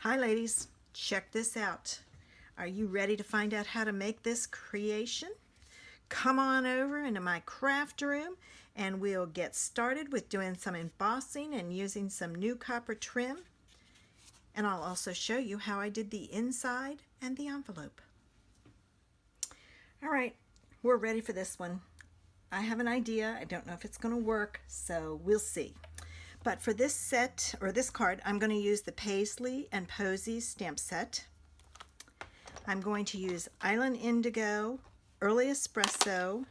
Hi ladies, check this out. Are you ready to find out how to make this creation? Come on over into my craft room and we'll get started with doing some embossing and using some new copper trim. And I'll also show you how I did the inside and the envelope. All right, we're ready for this one. I have an idea. I don't know if it's going to work, so we'll see. But for this set, or this card, I'm going to use the Paisleys and Posies stamp set. I'm going to use Island Indigo, Early Espresso,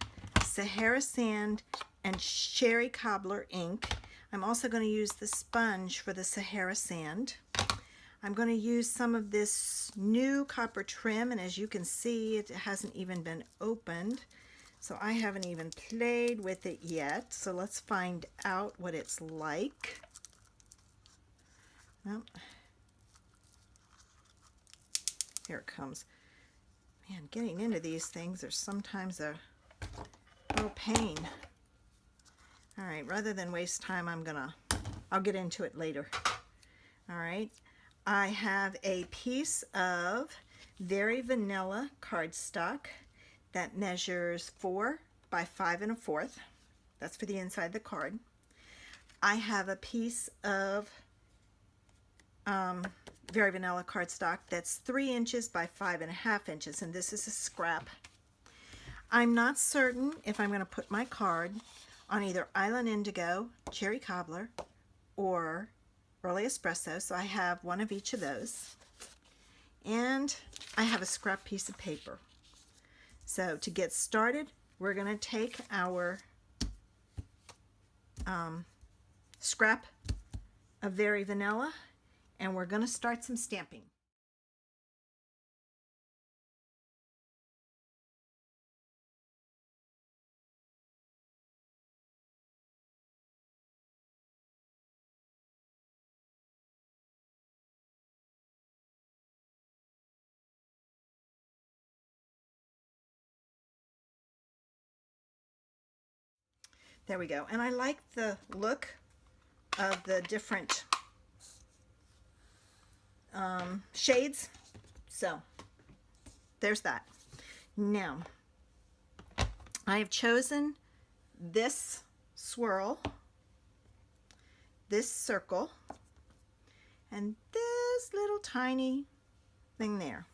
Sahara Sand, and Cherry Cobbler ink. I'm also going to use the sponge for the Sahara Sand. I'm going to use some of this new copper trim, and as you can see, it hasn't even been opened. So I haven't even played with it yet. So let's find out what it's like. Well, here it comes. Man, getting into these things are sometimes a little pain. All right, rather than waste time, I'll get into it later. All right, I have a piece of very vanilla cardstock that measures 4 by 5 1/4. That's for the inside of the card. I have a piece of very vanilla cardstock that's 3 inches by 5 1/2 inches, and this is a scrap. I'm not certain if I'm going to put my card on either Island Indigo, Cherry Cobbler, or Early Espresso, so I have one of each of those. And I have a scrap piece of paper. So to get started, we're going to take our scrap of very vanilla and we're going to start some stamping. There we go. And I like the look of the different shades. So there's that. Now, I have chosen this swirl, this circle, and this little tiny thing there.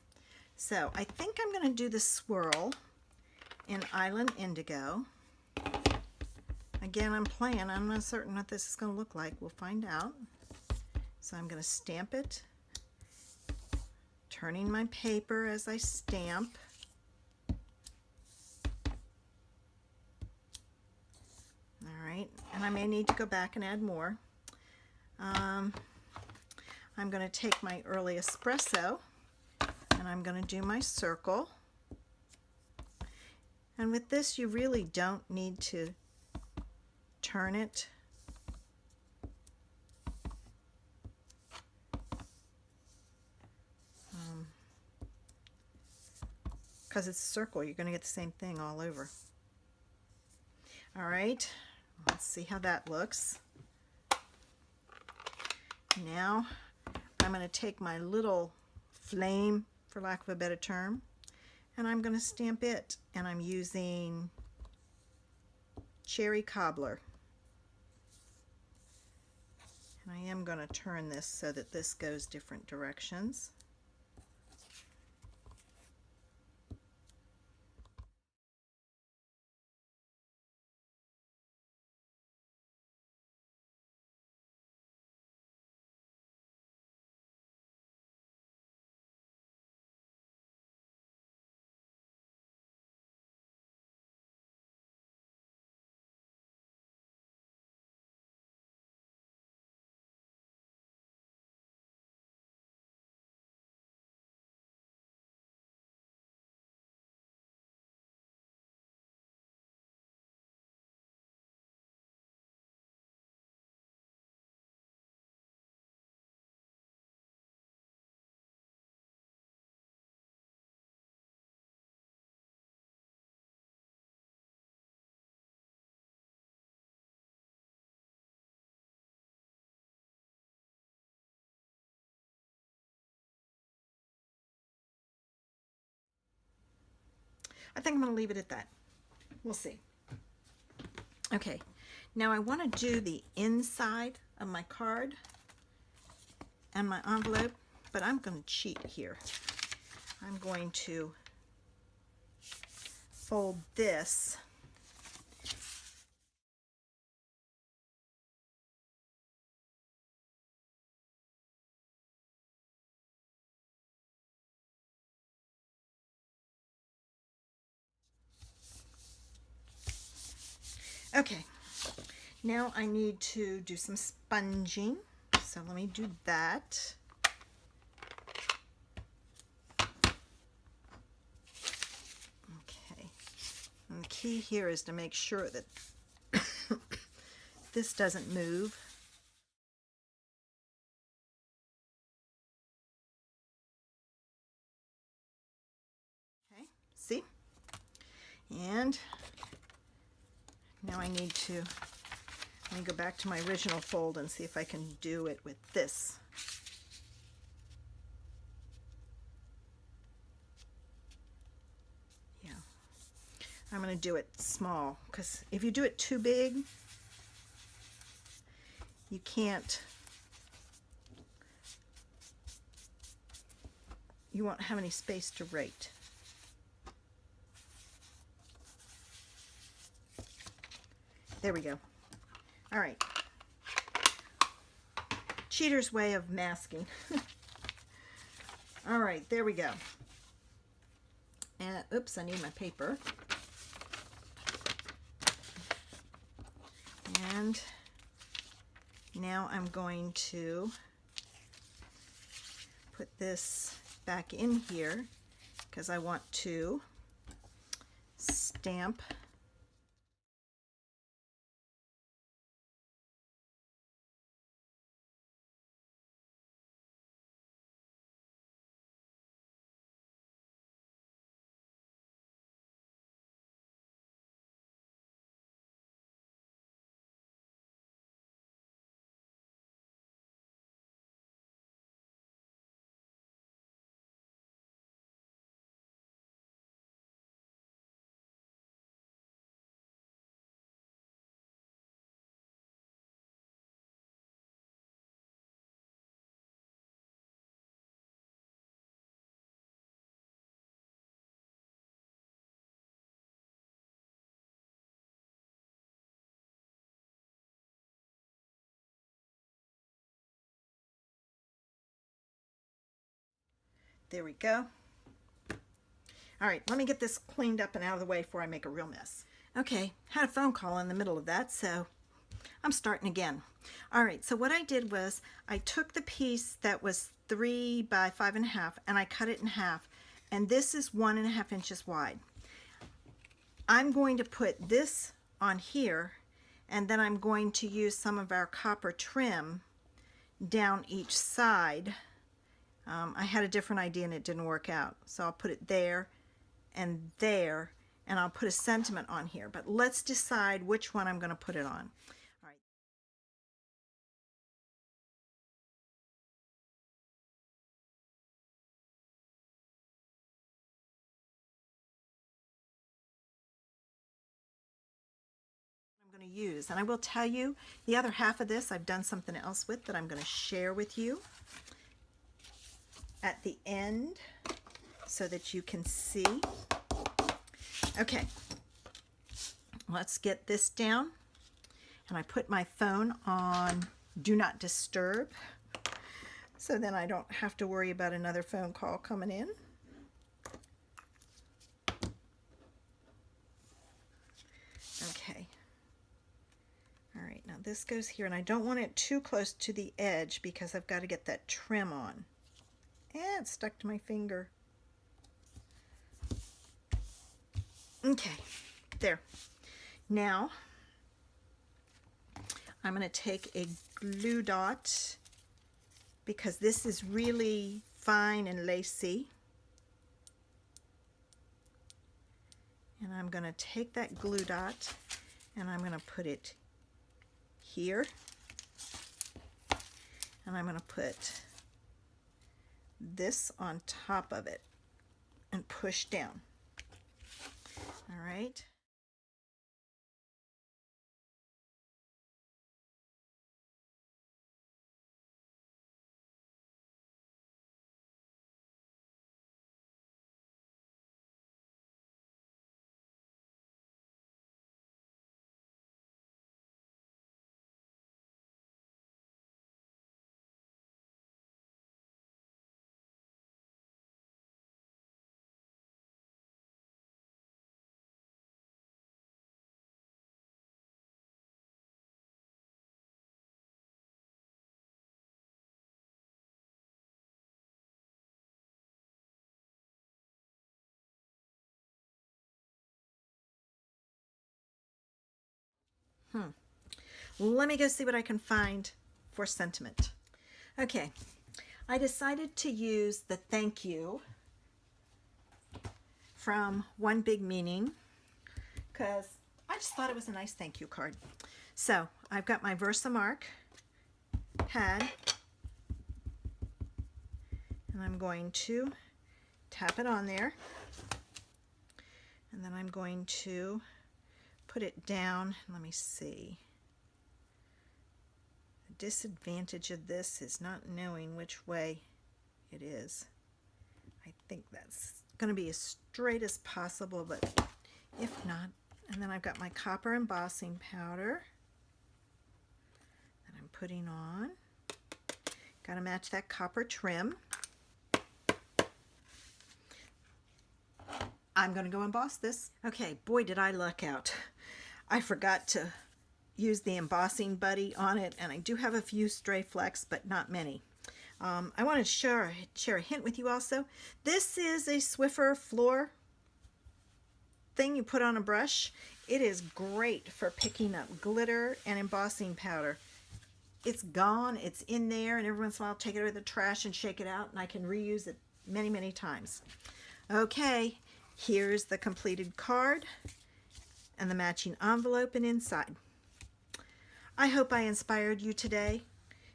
So I think I'm going to do the swirl in Island Indigo. Again, I'm playing. I'm not certain what this is going to look like. We'll find out. So I'm going to stamp it, turning my paper as I stamp. All right, and I may need to go back and add more. I'm going to take my Early Espresso and I'm going to do my circle. And with this, you really don't need to turn it. Because it's a circle, you're going to get the same thing all over. All right, let's see how that looks. Now I'm going to take my little flame, for lack of a better term, and I'm going to stamp it, and I'm using Cherry Cobbler. And I am going to turn this so that this goes different directions. I think I'm going to leave it at that. We'll see. Okay, now I want to do the inside of my card and my envelope, but I'm going to cheat here. I'm going to fold this Okay, now I need to do some sponging, so let me do that. Okay, and the key here is to make sure that this doesn't move. Okay, see? And now I need to, let me go back to my original fold and see if I can do it with this. Yeah, I'm going to do it small, because if you do it too big, you can't, you won't have any space to write. There we go. All right. Cheater's way of masking. All right, there we go. And oops, I need my paper. And now I'm going to put this back in here because I want to stamp There we go. All right, let me get this cleaned up and out of the way before I make a real mess. Okay, had a phone call in the middle of that, so I'm starting again. All right, so what I did was I took the piece that was 3 by 5.5 and I cut it in half, and this is 1.5 inches wide. I'm going to put this on here, and then I'm going to use some of our copper trim down each side. I had a different idea and it didn't work out, so I'll put it there, and I'll put a sentiment on here, but let's decide which one I'm going to put it on. All right. I'm going to use, and I will tell you the other half of this I've done something else with that I'm going to share with you at the end so that you can see. Okay, let's get this down, and I put my phone on Do Not Disturb so then I don't have to worry about another phone call coming in. Okay, all right, now this goes here, and I don't want it too close to the edge because I've got to get that trim on. It's stuck to my finger. Okay, there. Now, I'm going to take a glue dot because this is really fine and lacy. And I'm going to take that glue dot and I'm going to put it here. And I'm going to put this on top of it and push down. All right. Let me go see what I can find for sentiment. Okay, I decided to use the thank you from One Big Meaning because I just thought it was a nice thank you card. So I've got my VersaMark pad, and I'm going to tap it on there, and then I'm going to put it down. Let me see. The disadvantage of this is not knowing which way it is. I think that's going to be as straight as possible, but if not. And then I've got my copper embossing powder that I'm putting on. Got to match that copper trim. I'm going to go emboss this. Okay, boy did I luck out. I forgot to use the Embossing Buddy on it, and I do have a few stray flecks, but not many. I want to share a hint with you also. This is a Swiffer floor thing you put on a brush. It is great for picking up glitter and embossing powder. It's gone, it's in there, and every once in a while I'll take it out of the trash and shake it out, and I can reuse it many, many times. Okay, here's the completed card and the matching envelope and inside. I hope I inspired you today.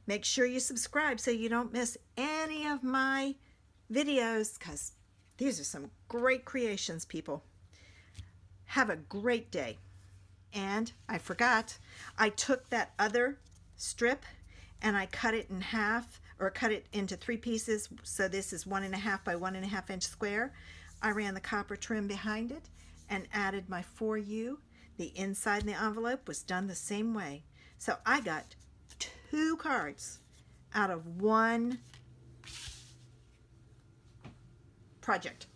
Make sure you subscribe so you don't miss any of my videos, because these are some great creations, people. Have a great day. And I forgot, I took that other strip and I cut it in half, or cut it into 3 pieces. So this is 1.5 by 1.5 inch square. I ran the copper trim behind it and added my For You. The inside in the envelope was done the same way. So I got 2 cards out of 1 project.